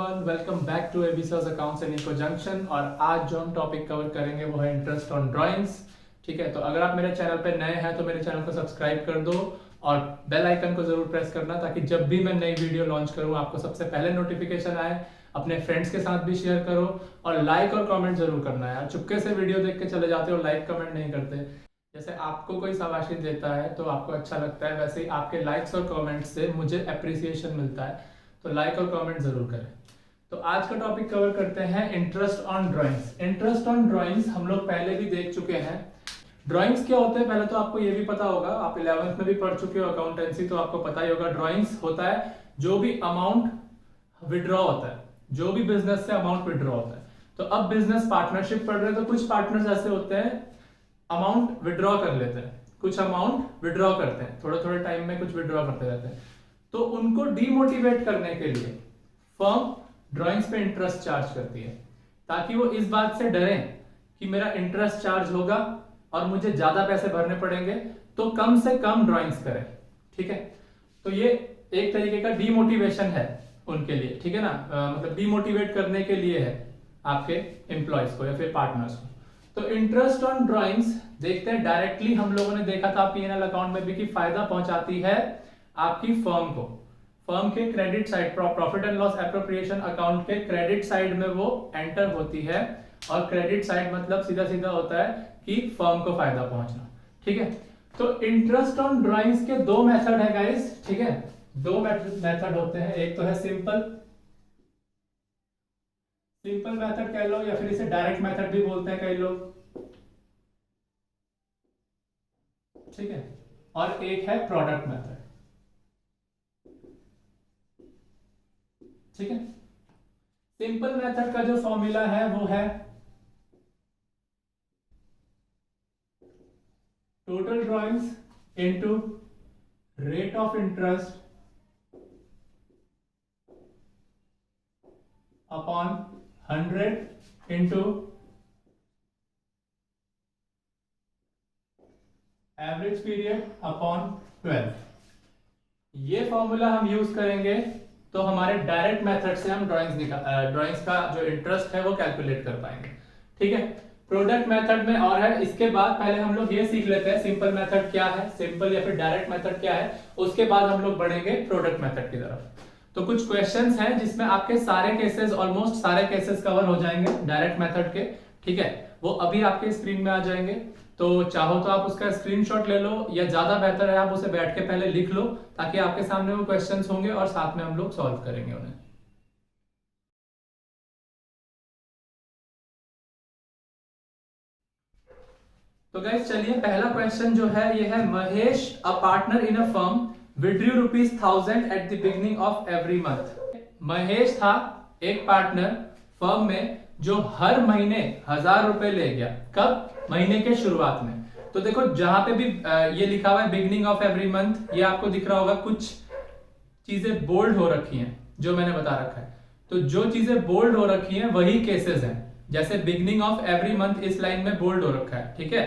Everyone, welcome back to ABCs accounts and eco junction. और आज जो हम टॉपिक कवर करेंगे वो है इंटरेस्ट ऑन ड्राइंग्स। ठीक है, तो अगर आप मेरे चैनल पे नए हैं तो मेरे चैनल को सब्सक्राइब कर दो और बेल आइकन को जरूर प्रेस करना, ताकि जब भी मैं नई वीडियो लॉन्च करूं आपको सबसे पहले नोटिफिकेशन आए। अपने फ्रेंड्स के साथ भी शेयर करो और लाइक और कमेंट जरूर करना है यार। चुपके से वीडियो देख के चले जाते हो, लाइक कमेंट नहीं करते। जैसे आपको कोई शाबाशी देता है तो आपको अच्छा लगता है, वैसे ही आपके लाइक्स और कमेंट्स से मुझे अप्रिसिएशन मिलता है, तो लाइक और कमेंट जरूर करें। तो आज का टॉपिक कवर करते हैं interest on drawings. Interest on drawings हम लोग पहले भी देख चुके हैं। ड्राइंग्स क्या होते हैं पहले तो आपको ये भी पता होगा, आप 11th में भी पढ़ चुके हो अकाउंटेंसी, तो आपको पता ही होगा। ड्राइंग्स होता है जो भी अमाउंट विड्रॉ होता है, जो भी बिजनेस से अमाउंट विड्रॉ होता है। तो अब बिजनेस पार्टनरशिप पढ़ रहे हैं तो कुछ पार्टनर्स ऐसे होते हैं अमाउंट विड्रॉ कर लेते हैं, कुछ अमाउंट विड्रॉ करते हैं, थोड़े थोड़े टाइम में कुछ विड्रॉ करते रहते हैं। तो उनको डीमोटिवेट करने के लिए फर्म ड्राइंग्स पे इंटरेस्ट चार्ज करती है, ताकि वो इस बात से डरें कि मेरा इंटरेस्ट चार्ज होगा और मुझे ज्यादा पैसे भरने पड़ेंगे, तो कम से कम ड्राइंग्स करें। ठीक है, तो ये एक तरीके का डीमोटिवेशन है उनके लिए। ठीक है ना, मतलब डीमोटिवेट करने के लिए है आपके एम्प्लॉयज को या फिर पार्टनर्स को। तो इंटरेस्ट ऑन ड्राइंग्स देखते हैं। डायरेक्टली हम लोगों ने देखा था P&L अकाउंट में भी कि फायदा पहुंचाती है आपकी फर्म को। फर्म के credit side, profit and loss appropriation account के क्रेडिट साइड में वो एंटर होती है। और क्रेडिट साइड मतलब सीधा सीधा होता है कि फर्म को फायदा पहुंचना। ठीक है, तो इंटरेस्ट ऑन ड्राइंग्स के दो मेथड है गाइस। ठीक है, दो मेथड होते हैं। एक तो है सिंपल मेथड कह लो, या फिर इसे डायरेक्ट मेथड भी बोलते हैं कई लोग। ठीक है, और एक है प्रोडक्ट मेथड। ठीक है, सिंपल मेथड का जो फॉर्मूला है वो है total drawings into rate of interest upon 100 into average period upon 12। ये फॉर्मूला हम यूज करेंगे तो हमारे डायरेक्ट मेथड से हम ड्राइंग्स का जो इंटरेस्ट है वो कैलकुलेट कर पाएंगे। ठीक है, प्रोडक्ट मेथड में और है। इसके बाद पहले हम लोग ये सीख लेते हैं सिंपल मेथड क्या है, सिंपल या फिर डायरेक्ट मेथड क्या है। उसके बाद हम लोग बढ़ेंगे प्रोडक्ट मेथड की तरफ। तो कुछ क्वेश्चंस हैं जिसमें आपके सारे केसेस, ऑलमोस्ट सारे केसेस कवर हो जाएंगे डायरेक्ट मेथड के। ठीक है, वो अभी आपके स्क्रीन में आ जाएंगे, तो चाहो तो आप उसका स्क्रीनशॉट ले लो, या ज्यादा बेहतर है आप उसे बैठ के पहले लिख लो, ताकि आपके सामने वो क्वेश्चंस होंगे और साथ में हम लोग सॉल्व करेंगे उन्हें। तो गाइस चलिए, पहला क्वेश्चन जो है ये है, Mahesh a partner in a firm withdrew ₹1000 at the beginning of every month. Mahesh था एक पार्टनर फर्म में जो हर महीने ₹1000 ले गया। कब? महीने के शुरुआत में। तो देखो जहां पे भी ये लिखा हुआ है बिगिनिंग ऑफ एवरी मंथ, ये आपको दिख रहा होगा कुछ चीजें बोल्ड हो रखी हैं जो मैंने बता रखा है। तो जो चीजें बोल्ड हो रखी हैं वही केसेस हैं। जैसे बिगिनिंग ऑफ एवरी मंथ इस लाइन में बोल्ड हो रखा है। ठीक है,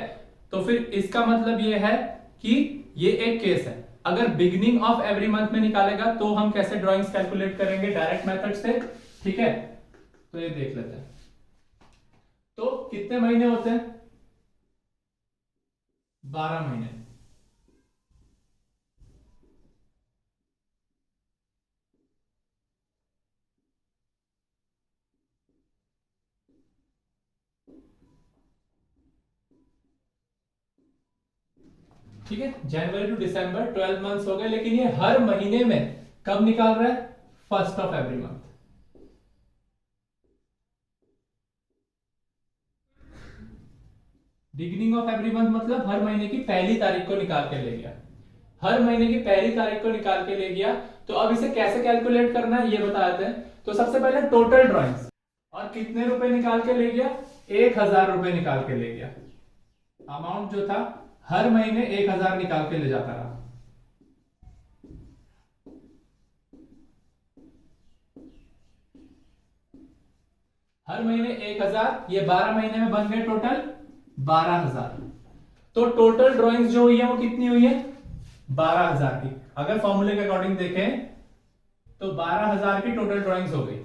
तो फिर इसका मतलब ये है कि ये एक केस है। अगर बिगिनिंग ऑफ एवरी मंथ में निकालेगा तो हम कैसे ड्राइंग्स कैलकुलेट करेंगे? डायरेक्ट मेथड से। ठीक है, तो ये देख लेते हैं। तो कितने महीने होते हैं? 12 महीने। ठीक है, जनवरी टू दिसंबर 12 मंथ्स हो गए, लेकिन ये हर महीने में कब निकाल रहा है? First of every month. Beginning of every month मतलब हर महीने की पहली तारीख को निकाल के ले गया। हर महीने की पहली तारीख को निकाल के ले गया। तो अब इसे कैसे कैलकुलेट करना है ये बता देते हैं। तो सबसे पहले टोटल ड्राइंग्स, और कितने रुपए निकाल के ले गया? 1000 निकाल के ले गया। अमाउंट जो था हर महीने 1000 निकाल के ले जाता रहा। हर महीने 1000, ये 12 महीने में बन गए टोटल 12000। तो टोटल ड्राइंग्स जो हुई है वो कितनी हुई है? 12000 की। अगर फॉर्मूले के अकॉर्डिंग देखें तो 12000 की टोटल ड्राइंग्स हो गई।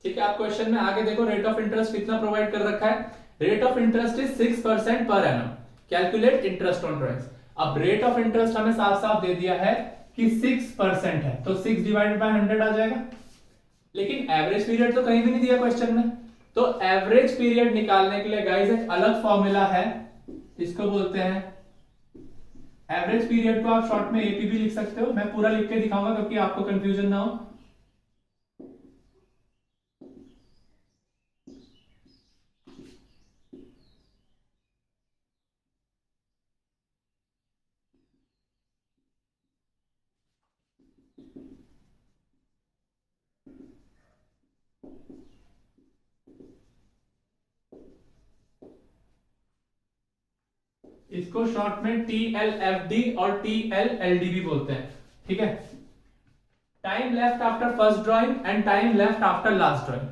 ठीक है, आप क्वेश्चन में आगे देखो रेट ऑफ इंटरेस्ट कितना प्रोवाइड कर रखा है, rate of interest is 6% per annum, calculate interest on drawings. अब रेट ऑफ इंटरेस्ट हमें साफ साफ दे दिया है कि 6% है, तो 6 डिवाइडेड बाय 100 आ जाएगा। लेकिन एवरेज पीरियड तो कहीं भी नहीं दिया क्वेश्चन में, तो एवरेज पीरियड निकालने के लिए गाइस एक अलग फॉर्मूला है, इसको बोलते हैं एवरेज पीरियड को आप शॉर्ट में एपी भी लिख सकते हो, मैं पूरा लिख के दिखाऊंगा क्योंकि आपको कंफ्यूजन ना हो। इसको शॉर्ट में TLFD और TLLD भी बोलते हैं, ठीक है। Time left after first drawing and time left after last drawing,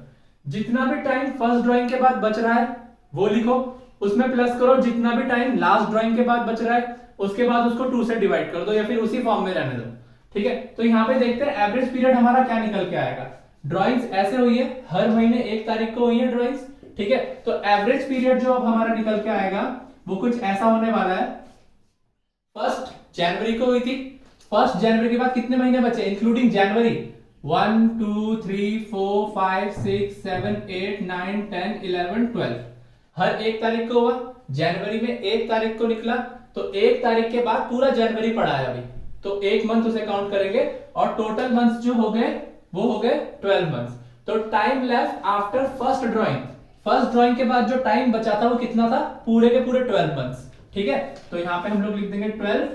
जितना भी टाइम फर्स्ट ड्राइंग के बाद बच रहा है वो लिखो, उसमें प्लस करो जितना भी टाइम लास्ट ड्राइंग के बाद बच रहा है उसके बाद उसको 2 से डिवाइड कर दो या फिर उसी फॉर्म में रहने दो, ठीक है। तो यहाँ पे देखते हैं एवरेज पीरियड हमारा क्या निकल के आएगा। ड्राइंग्स ऐसे हुई है, हर महीने 1 तारीख को हुई है ड्राइंग्स, ठीक है। तो एवरेज पीरियड जो अब हमारा निकल के आएगा वो कुछ ऐसा होने वाला है, 1 जनवरी को हुई थी, 1 जनवरी के बाद कितने महीने बचे इंक्लूडिंग जनवरी, 1 2 3 4 5 6 7 8 9 10 11 12, हर 1 तारीख को हुआ। जनवरी में 1 तारीख को निकला, तो 1 तारीख के बाद पूरा जनवरी पड़ा है अभी, तो 1 मंथ उसे काउंट करेंगे और टोटल मंथ्स जो हो गए वो हो गए 12 मंथ्स। तो time left after first drawing, first drawing के बाद जो टाइम बचा था वो कितना था, पूरे के पूरे 12 मंथ्स, ठीक है। तो यहाँ पे हम लोग लिख देंगे 12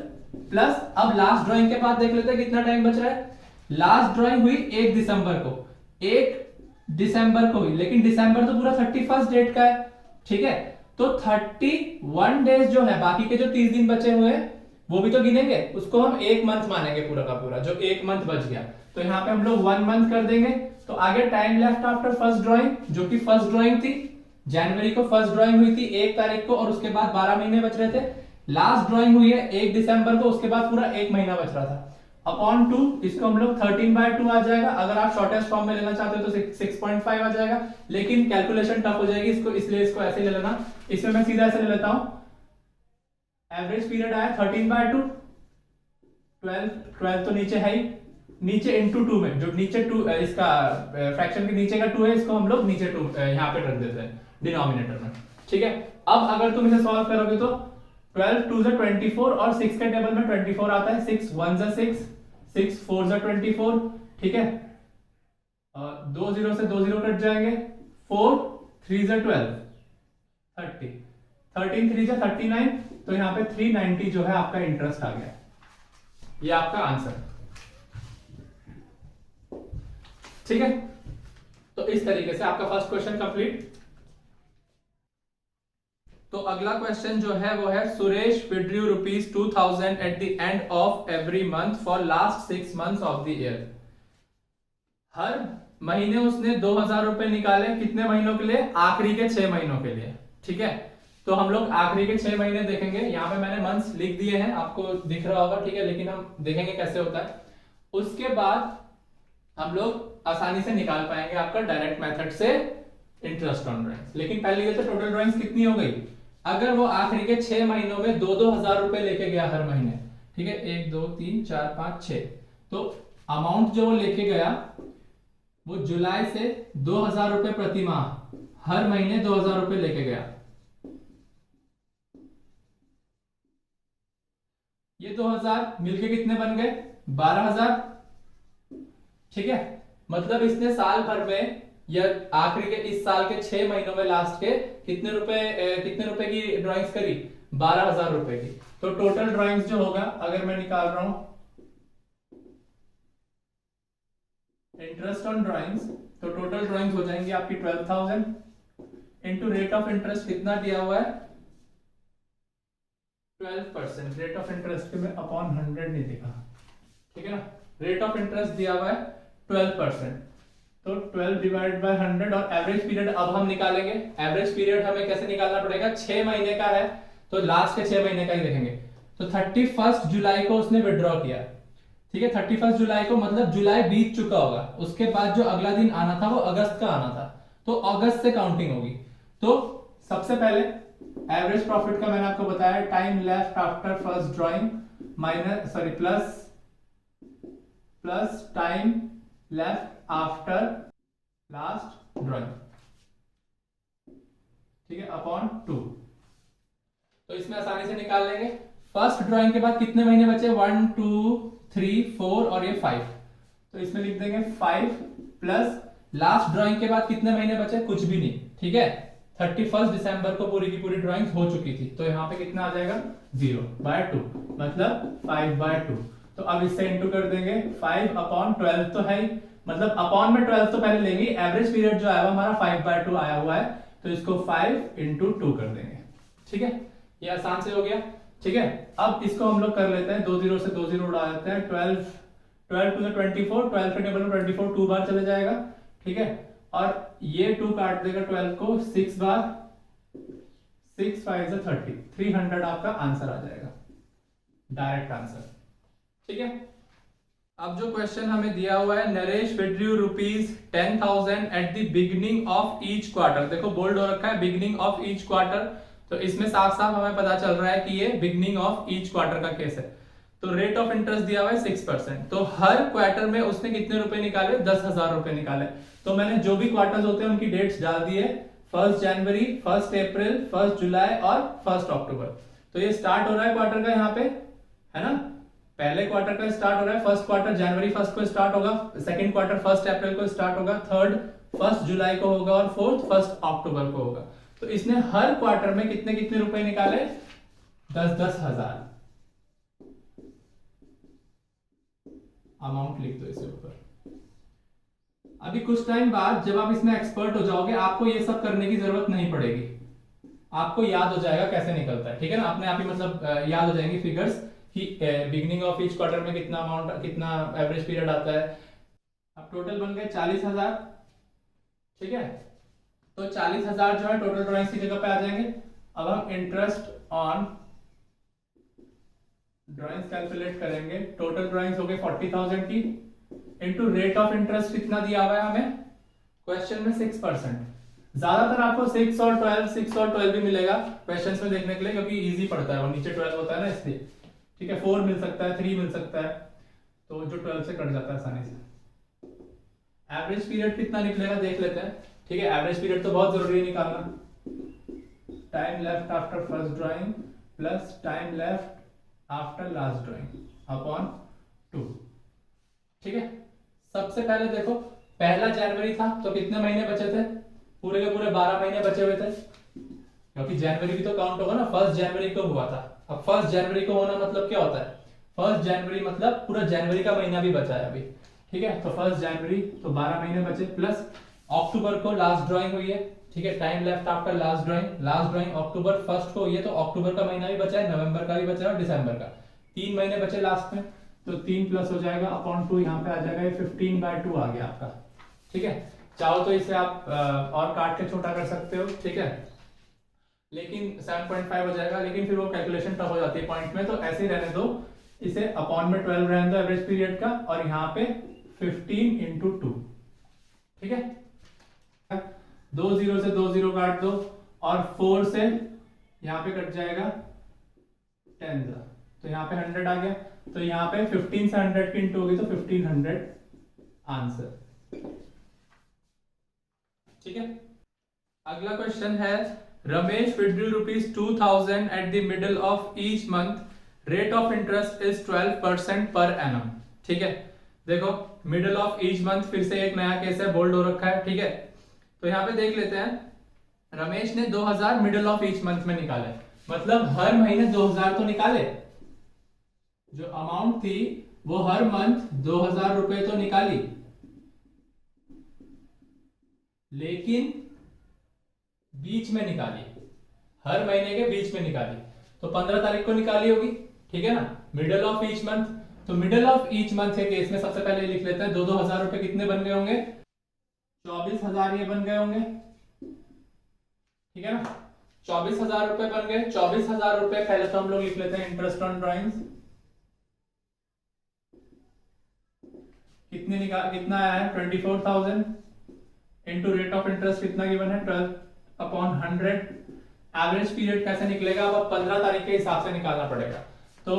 प्लस, अब लास्ट ड्राइंग के बाद देख लेते हैं कितना टाइम बच रहा है। लास्ट ड्राइंग हुई 1 दिसंबर को, 1 दिसंबर को हुई, लेकिन दिसंबर तो पूरा 31 डेट का है, ठीक है। तो 31 डेज जो है, बाकी के जो 30 दिन बचे हुए हैं वो भी तो गिनेंगे, उसको हम 1 मंथ मानेंगे पूरा का पूरा, जो 1 मंथ बच गया। तो यहाँ पे हम लोग 1 मंथ कर देंगे। तो आगे time left after first drawing, जो कि फर्स्ट ड्राइंग थी जनवरी को, फर्स्ट ड्राइंग हुई थी 1 तारीख को और उसके बाद 12 महीने बच रहे थे। लास्ट ड्राइंग हुई है 1 दिसंबर को, उसके बाद पूरा 1 महीना बच रहा था, अपॉन 2, इसको हम लोग 13/2 आ जाएगा। अगर आप शॉर्टेस्ट फॉर्म में लेना चाहते हो तो 6.5 आ जाएगा, लेकिन कैलकुलेशन टफ हो जाएगी इसको, इसलिए इसको ऐसे ले लेना। इसमें मैं सीधा ऐसे ले लेता हूं, एवरेज पीरियड आया 13/2, 12 तो नीचे है ही, नीचे इंटू 2 में, जो नीचे 2 इसका फ्रैक्शन के नीचे का 2 है, इसको हम लोग नीचे 2 यहाँ पे रख देते हैं डिनोमिनेटर में, ठीक है। अब अगर तुम इसे सॉल्व करोगे तो 12 2 से 24 और 6 के टेबल में 24 आता है, 6 1 से 6, 6 4 से 24, ठीक है। 2 0 से 2 0 कट जाएंगे, 4 3 से 12 30, 13 3 से 39, तो यहाँ पे 390 जो है आपका इंटरेस्ट आ गया, ये आपका आंसर, ठीक है। तो इस तरीके से आपका फर्स्ट क्वेश्चन कंप्लीट। तो अगला क्वेश्चन जो है वो है, Suresh withdrew ₹2000 at the end of every month for last 6 months of the year. हर महीने उसने 2000 रुपए निकाले, कितने महीनों के लिए, आखिरी के 6 महीनों के लिए, ठीक है। तो हम लोग आखिरी के 6 महीने देखेंगे, यहाँ पे मैंने मंथ्स लिख दिए हैं, आपको दिख रहा होगा, ठीक है, लेकिन हम देखेंगे कैसे होता है। उसके बाद हम लोग आसानी से निकाल पाएंगे आपका डायरेक्ट मेथड से इंटरेस्ट ऑन ड्राइंग्स। लेकिन पहले ये तो टोटल ड्राइंग्स कितनी हो गई, अगर वो आखिरी के 6 महीनों में 2-2 हजार रुपए लेके गया हर महीने, ठीक है, 1 2 3 4 5 6, तो अमाउंट जो वो लेके गया वो जुलाई से 2000 रुपए प्रति माह, हर महीने 2000 रुपए लेके गया। ये 2000 मिलके कितने बन गए, 12000, ठीक है। मतलब इसने साल भर में या आखिरी के इस साल के 6 महीनों में लास्ट के कितने रुपए की ड्राइंग्स करी, 12000 रुपए की। तो टोटल ड्राइंग्स जो होगा, अगर मैं निकाल रहा हूं इंटरेस्ट ऑन ड्राइंग्स, तो टोटल ड्राइंग्स हो जाएंगी आपकी 12000 इंटू रेट ऑफ इंटरेस्ट कितना दिया हुआ है 12%, रेट ऑफ इंटरेस्ट के में अपॉन 100 नहीं दिखा, ठीक है ना, रेट ऑफ इंटरेस्ट दिया हुआ है 12%, तो 12 डिवाइड बाय 100, और एवरेज पीरियड अब हम निकालेंगे। एवरेज पीरियड हमें कैसे निकालना पड़ेगा, 6 महीने का है तो लास्ट के 6 महीने का ही देखेंगे। तो 31 जुलाई को उसने विड्रॉ किया, ठीक है, 31 जुलाई को मतलब जुलाई बीत चुका होगा, उसके बाद जो अगला दिन आना था वो अगस्त का आना था, तो अगस्त से काउंटिंग होगी। तो सबसे पहले एवरेज प्रॉफिट का मैंने आपको बताया, time left after first drawing minus sorry plus time left after last drawing, ठीक है, अपॉन 2। तो इसमें आसानी से निकाल लेंगे। फर्स्ट ड्राइंग के बाद कितने महीने बचे, 1 2 3 4 और ये 5, तो इसमें लिख देंगे 5 प्लस लास्ट ड्राइंग के बाद कितने महीने बचे, कुछ भी नहीं, ठीक है, 31 दिसंबर को पूरी की पूरी ड्राइंग हो चुकी थी, तो यहाँ पे कितना आ जाएगा 0/2, मतलब 5/2। तो अब इससे इंटू कर देंगे, 5/12 तो है ही, मतलब अपॉन में 12 तो पहले लेंगे, एवरेज पीरियड जो आया हुआ हमारा 5/2 आया हुआ है, तो इसको 5 × 2 कर देंगे, ठीक है, ये आसान से हो गया, ठीक है। अब इसको हम लोग कर लेते हैं, 2 0 से 2 0 उड़ा देते हैं, 12 2 24, 12 के टेबल में 24 2 बार चले जाएगा, ठीक है, और ये 2 काट देगा 12 को 6 बार, 6 5 30, 300 आपका आंसर आ जाएगा, डायरेक्ट आंसर, ठीक है। अब जो क्वेश्चन हमें दिया हुआ है, Naresh withdrew ₹10,000 at the beginning of each quarter, देखो बोल्ड हो रखा है बिगिनिंग ऑफ ईच क्वार्टर, तो इसमें साफ साफ हमें पता चल रहा है कि ये बिगिनिंग ऑफ ईच क्वार्टर का केस है। तो रेट ऑफ इंटरेस्ट दिया हुआ है 6%, तो हर क्वार्टर में उसने कितने रुपए निकाले, 10,000 रुपए निकाले। तो मैंने जो भी क्वार्टर्स होते हैं उनकी डेट्स डाल दी है, 1 जनवरी, 1 अप्रैल, 1 जुलाई और 1 अक्टूबर। तो ये स्टार्ट हो रहा है क्वार्टर का यहाँ पे, है ना, पहले क्वार्टर का स्टार्ट हो रहा है, फर्स्ट क्वार्टर जनवरी 1 को स्टार्ट होगा, सेकंड क्वार्टर 1 अप्रैल को स्टार्ट होगा, थर्ड 1 जुलाई को होगा और फोर्थ 1 अक्टूबर को होगा। तो इसने हर क्वार्टर में कितने कितने रुपए निकाले, 10,000। अमाउंट लिख दो इसे ऊपर। अभी कुछ टाइम बाद जब आप इसमें एक्सपर्ट हो जाओगे, आपको ये सब करने की जरूरत नहीं पड़ेगी, आपको याद हो जाएगा कैसे निकलता है, ठीक है ना, अपने आप ही मतलब याद हो जाएंगे फिगर्स कि बिगिनिंग ऑफ ईच क्वार्टर में कितना अमाउंट, कितना एवरेज पीरियड आता है। अब टोटल बन गए 40,000, ठीक है, तो 40,000 जो है टोटल ड्राइंग्स की जगह पे आ जाएंगे। अब हम इंटरेस्ट ऑन ड्राइंग्स कैलकुलेट करेंगे, टोटल ड्राइंग्स हो गए 40,000 की, इनटू रेट ऑफ इंटरेस्ट कितना दिया हुआ है हमें क्वेश्चन में 6%। ज्यादातर आपको 6 और 12 भी मिलेगा क्वेश्चंस में देखने के लिए, क्योंकि इजी पड़ता है, वो नीचे 12 होता है ना इसलिए, ठीक है, 4 मिल सकता है, 3 मिल सकता है, तो जो 12 से कट जाता है आसानी से। एवरेज पीरियड कितना निकलेगा देख लेते हैं, ठीक है, एवरेज पीरियड तो बहुत जरूरी है निकालना, time left after first drawing plus time left after last drawing upon 2, ठीक है। सबसे पहले देखो, पहला जनवरी था तो कितने महीने बचे थे, पूरे के पूरे 12 महीने बचे हुए थे, क्योंकि जनवरी भी तो काउंट होगा ना, 1 जनवरी को हुआ था। अब 1 जनवरी को होना मतलब क्या होता है, 1 जनवरी मतलब पूरा जनवरी का महीना भी बचा है अभी, ठीक है, तो 1 जनवरी तो 12 महीने बचे, प्लस अक्टूबर को लास्ट ड्राइंग हुई है, ठीक है, time left after last drawing October 1 को हुई है, तो अक्टूबर का महीना भी बचा है, नवंबर का भी बचा है और दिसंबर का, 3 महीने बचे लास्ट में, तो 3 प्लस हो जाएगा अपॉन 2, यहाँ पे आ जाएगा, ये 15/2 आ गया आपका, ठीक है। चाहो तो इसे आप और काट के छोटा कर सकते हो, ठीक है, लेकिन 7.5 हो जाएगा, लेकिन फिर वो कैलकुलेशन टफ हो जाती है पॉइंट में, तो ऐसे ही रहने दो, इसे अपॉन में 12 रहने दो एवरेज पीरियड का, और यहाँ पे 15 × 2, ठीक है, 2 0 से 2 0 काट दो, और 4 से यहाँ पे कट जाएगा 10, तो यहाँ पे 100 आ गया, तो यहाँ पे 15 से 100 की इंटू होगी, तो 1500 आंसर, ठीक है। अगला क्वेश्चन है, Ramesh withdrew ₹2,000 at the middle of each month, rate of interest is 12% per annum, ठीक है। देखो मिडल ऑफ ईच मंथ फिर से एक नया केस है, बोल्ड हो रखा है, ठीक है, तो यहाँ पे देख लेते हैं, रमेश ने 2,000 मिडल ऑफ ईच मंथ में निकाले, मतलब हर महीने 2,000 तो निकाले, जो अमाउंट थी वो हर मंथ 2,000 रुपए तो निकाली, लेकिन बीच में निकाली, हर महीने के बीच में निकाली, तो 15 तारीख को निकाली होगी, ठीक है ना, मिडल ऑफ ईच मंथ। तो मिडल ऑफ ईच मंथ के केस में सबसे पहले लिख लेते हैं, 2,000 रुपए कितने बन गए होंगे, 24,000 ये बन गए होंगे, ठीक है ना, 24,000 रुपए बन गए। 24,000 रुपए पहले तो हम लोग लिख लेते हैं इंटरेस्ट ऑन ड्राइंग्स, कितना आया है 24,000 इंटू रेट ऑफ इंटरेस्ट कितना गिवन है 12/100। एवरेज पीरियड कैसे निकलेगा, अब 15 तारीख के हिसाब से निकालना पड़ेगा, तो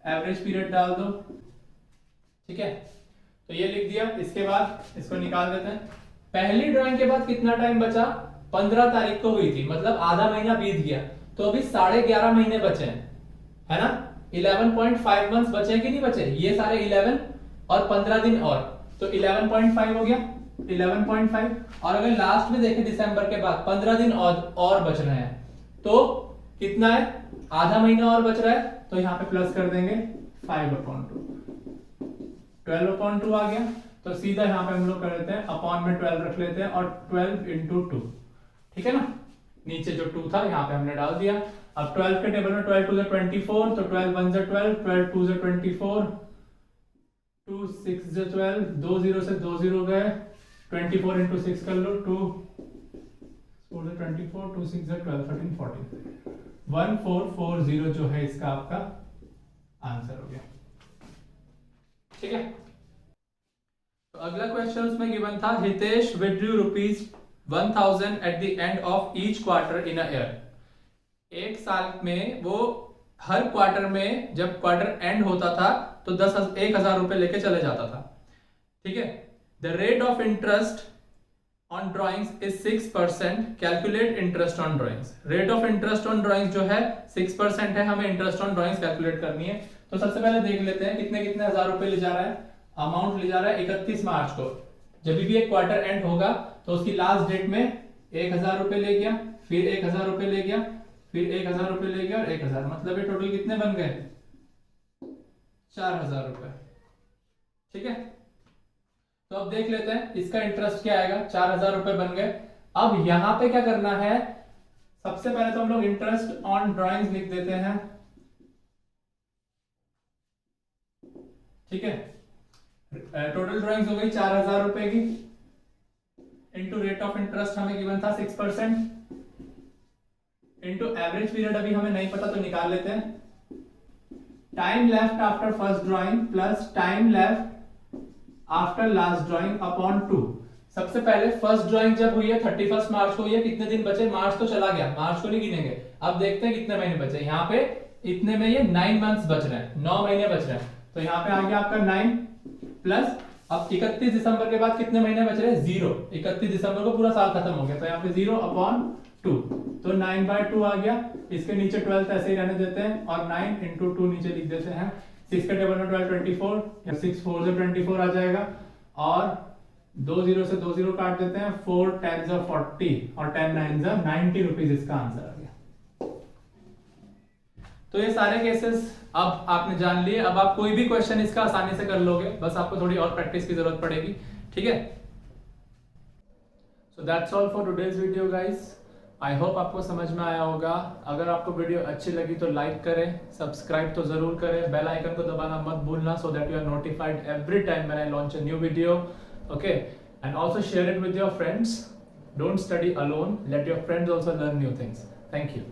एवरेज पीरियड डाल दो, ठीक है। तो ये लिख दिया, इसके बाद इसको निकाल देते हैं। पहली ड्राइंग के बाद कितना टाइम बचा, 15 तारीख को हुई थी, मतलब आधा महीना बीत गया, तो अभी 11.5 महीने बचे हैं, है ना। 11.5 मंथ्स बचे हैं कि नहीं बचे, ये सारे 11 और 15 दिन और, तो 11.5 हो गया 11.5। और अगर लास्ट में देखें दिसंबर के बाद 15 दिन और बच रहे हैं, तो कितना है, आधा महीना और बच रहा है, तो यहाँ पे प्लस कर देंगे 5/2, 12/2 आ गया। तो सीधा यहाँ पे हम लोग कर देते हैं, अपॉन में 12 रख लेते हैं और 12 into 2, ठीक है ना। नीचे जो 2 था यहाँ पे हमने डाल दिया। अब 12 के टेबल में 12 2 24, तो 12 1 12, 12 2 24, 2 6 12, 2 0 से 2 0 गए, 24 into 6 कर लो, 2 4 24, 2 6 12, 13 14, 1440 जो है इसका आपका आंसर हो गया, ठीक है। तो अगला क्वेश्चन उसमें गिवन था, Hitesh withdrew ₹1,000 eight the end of each quarter in a year. एक साल में वो हर क्वार्टर में जब क्वार्टर एंड होता था तो 1,000 रुपए लेके चले जाता था, ठीक है। The rate of interest on drawings is 6%, calculate interest on drawings. Rate of interest on drawings जो है 6% है, हमें इंटरेस्ट ऑन ड्राइंग्स कैलकुलेट करनी है। तो सबसे पहले देख लेते हैं कितने हजार रुपए ले जा रहा है, अमाउंट ले जा रहा है 31 मार्च को। जब भी एक क्वार्टर एंड होगा तो उसकी लास्ट डेट में 1,000 रुपए ले गया, फिर 1,000 रुपए ले गया, फिर 1,000 रुपए ले गया और 1,000, मतलब ये टोटल कितने बन गए 4,000 रुपए, ठीक है। तो अब देख लेते हैं इसका इंटरेस्ट क्या आएगा, 4,000 रुपए बन गए। अब यहां पे क्या करना है, सबसे पहले तो हम लोग इंटरेस्ट ऑन ड्राइंग्स लिख देते हैं, ठीक है। टोटल ड्राइंग्स हो गई 4,000 रुपए की, इंटू रेट ऑफ इंटरेस्ट हमें गिवन था 6%, इंटू एवरेज पीरियड अभी हमें नहीं पता तो निकाल लेते हैं, time left after first drawing plus time left after last drawing upon 2। सबसे पहले फर्स्ट ड्राइंग जब हुई है 31 मार्च को हुई है, कितने दिन बचे, मार्च तो चला गया, मार्च को नहीं गिनेंगे। अब देखते हैं कितने महीने बचे, यहाँ पे इतने में ये 9 मंथ्स बच रहे हैं, 9 महीने बच रहे हैं, तो यहाँ पे आ गया आपका 9 प्लस, अब 31 दिसंबर के बाद कितने महीने बच रहे हैं 0, 31 दिसंबर को पूरा साल खत्म हो गया, तो यहाँ पे 0/2, तो 9/2 आ गया। इसके नीचे 12 ऐसे ही रहने देते हैं और 9 into 2 नीचे लिख देते हैं। 6 के टेबल में 12 24, 6 4 से 24 आ जाएगा और 2 0 से 2 0 काट देते हैं, 4 10 40 और 10 9 90 रुपीज इसका आंसर आ गया। तो ये सारे केसेस अब आपने जान लिए, अब आप कोई भी क्वेश्चन इसका आसानी से कर लोगे, बस आपको थोड़ी और प्रैक्टिस की जरूरत पड़ेगी, ठीक है। So that's all for today's video guys, I hope आपको समझ में आया होगा। अगर आपको वीडियो अच्छी लगी तो लाइक करें, सब्सक्राइब तो जरूर करें, बेल आइकन को दबाना मत भूलना, so that you are notified every time when I launch a new video, okay. And also share it with your friends, don't study alone, let your friends also learn new things. Thank you.